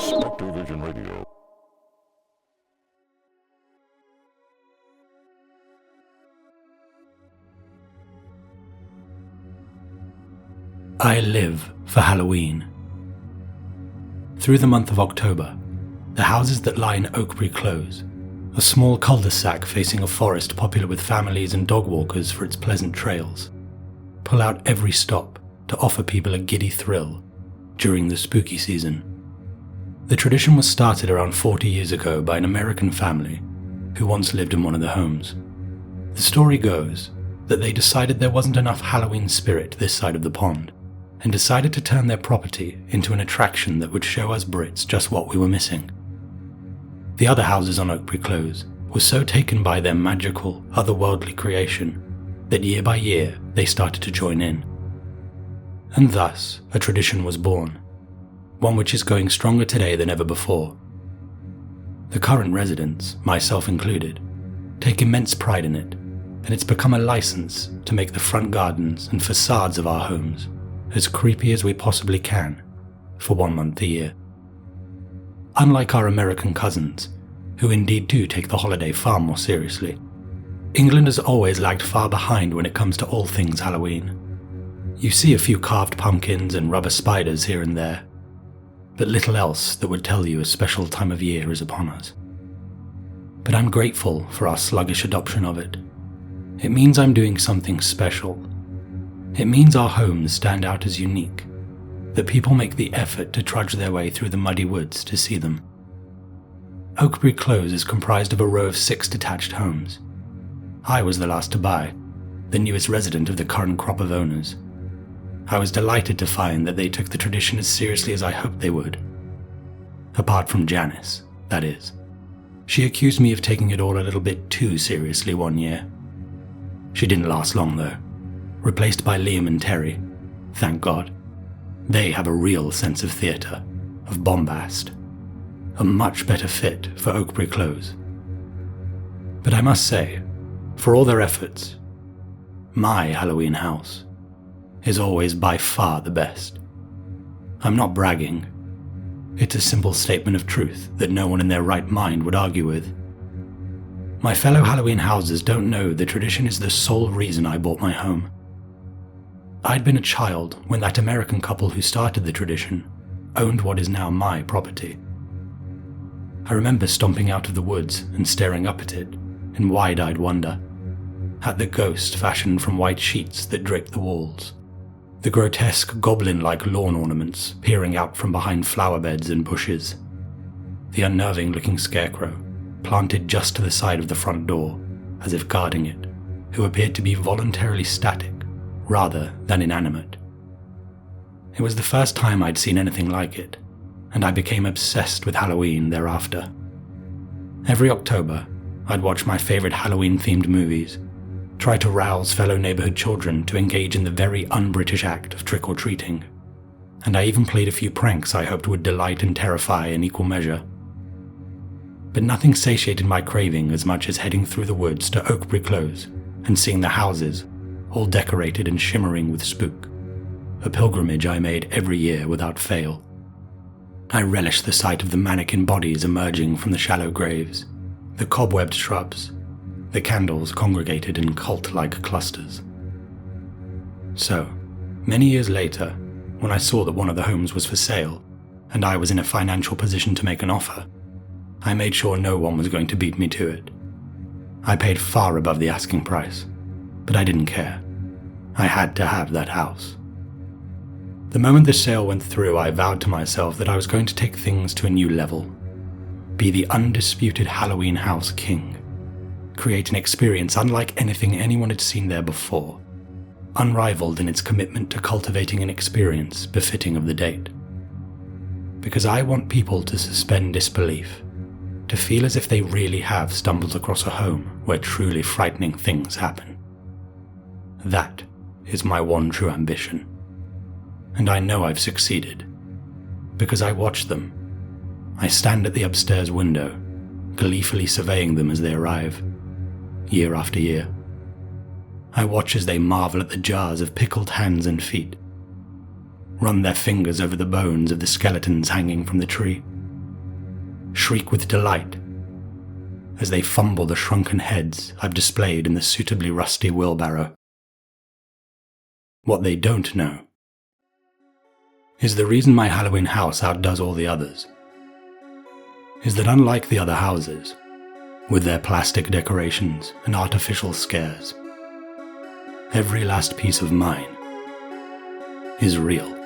Spectre Vision Radio. I live for Halloween. Through the month of October, the houses that line Oakbury Close, a small cul-de-sac facing a forest popular with families and dog walkers for its pleasant trails, pull out every stop to offer people a giddy thrill during the spooky season. The tradition was started around 40 years ago by an American family who once lived in one of the homes. The story goes that they decided there wasn't enough Halloween spirit this side of the pond, and decided to turn their property into an attraction that would show us Brits just what we were missing. The other houses on Oakbury Close were so taken by their magical, otherworldly creation that year by year they started to join in. And thus a tradition was born, one which is going stronger today than ever before. The current residents, myself included, take immense pride in it, and it's become a license to make the front gardens and facades of our homes as creepy as we possibly can for 1 month a year. Unlike our American cousins, who indeed do take the holiday far more seriously, England has always lagged far behind when it comes to all things Halloween. You see a few carved pumpkins and rubber spiders here and there, but little else that would tell you a special time of year is upon us. But I'm grateful for our sluggish adoption of it. It means I'm doing something special. It means our homes stand out as unique, that people make the effort to trudge their way through the muddy woods to see them. Oakbury Close is comprised of a row of 6 detached homes. I was the last to buy, the newest resident of the current crop of owners. I was delighted to find that they took the tradition as seriously as I hoped they would. Apart from Janice, that is. She accused me of taking it all a little bit too seriously one year. She didn't last long though. Replaced by Liam and Terry, thank God. They have a real sense of theatre, of bombast, a much better fit for Oakbury Close. But I must say, for all their efforts, my Halloween house is always by far the best. I'm not bragging. It's a simple statement of truth that no one in their right mind would argue with. My fellow Halloween houses don't know the tradition is the sole reason I bought my home. I'd been a child when that American couple who started the tradition owned what is now my property. I remember stomping out of the woods and staring up at it in wide-eyed wonder, at the ghost fashioned from white sheets that draped the walls, the grotesque goblin-like lawn ornaments peering out from behind flower beds and bushes, the unnerving-looking scarecrow planted just to the side of the front door, as if guarding it, who appeared to be voluntarily static rather than inanimate. It was the first time I'd seen anything like it, and I became obsessed with Halloween thereafter. Every October, I'd watch my favourite Halloween-themed movies, try to rouse fellow neighbourhood children to engage in the very un-British act of trick-or-treating, and I even played a few pranks I hoped would delight and terrify in equal measure. But nothing satiated my craving as much as heading through the woods to Oakbury Close and seeing the houses, all decorated and shimmering with spook, a pilgrimage I made every year without fail. I relished the sight of the mannequin bodies emerging from the shallow graves, the cobwebbed shrubs, the candles congregated in cult-like clusters. So, many years later, when I saw that one of the homes was for sale, and I was in a financial position to make an offer, I made sure no one was going to beat me to it. I paid far above the asking price, but I didn't care. I had to have that house. The moment the sale went through, I vowed to myself that I was going to take things to a new level, be the undisputed Halloween house king, create an experience unlike anything anyone had seen there before, unrivaled in its commitment to cultivating an experience befitting of the date. Because I want people to suspend disbelief, to feel as if they really have stumbled across a home where truly frightening things happen. That is my one true ambition. And I know I've succeeded, because I watch them. I stand at the upstairs window, gleefully surveying them as they arrive, year after year. I watch as they marvel at the jars of pickled hands and feet, run their fingers over the bones of the skeletons hanging from the tree, shriek with delight as they fumble the shrunken heads I've displayed in the suitably rusty wheelbarrow. What they don't know is the reason my Halloween house outdoes all the others is that unlike the other houses, with their plastic decorations and artificial scares, every last piece of mine is real.